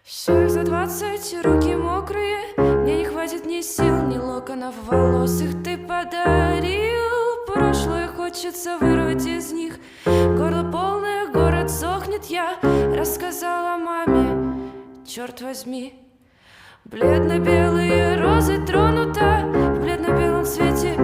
Все их за 20, руки мокрые. Мне не хватит ни сил, ни локонов волос. Их ты подарил. Прошлое хочется вырвать из них. Горло полное, город сохнет. Я рассказала маме, черт возьми. Бледно-белые розы тронута в бледно-белом цвете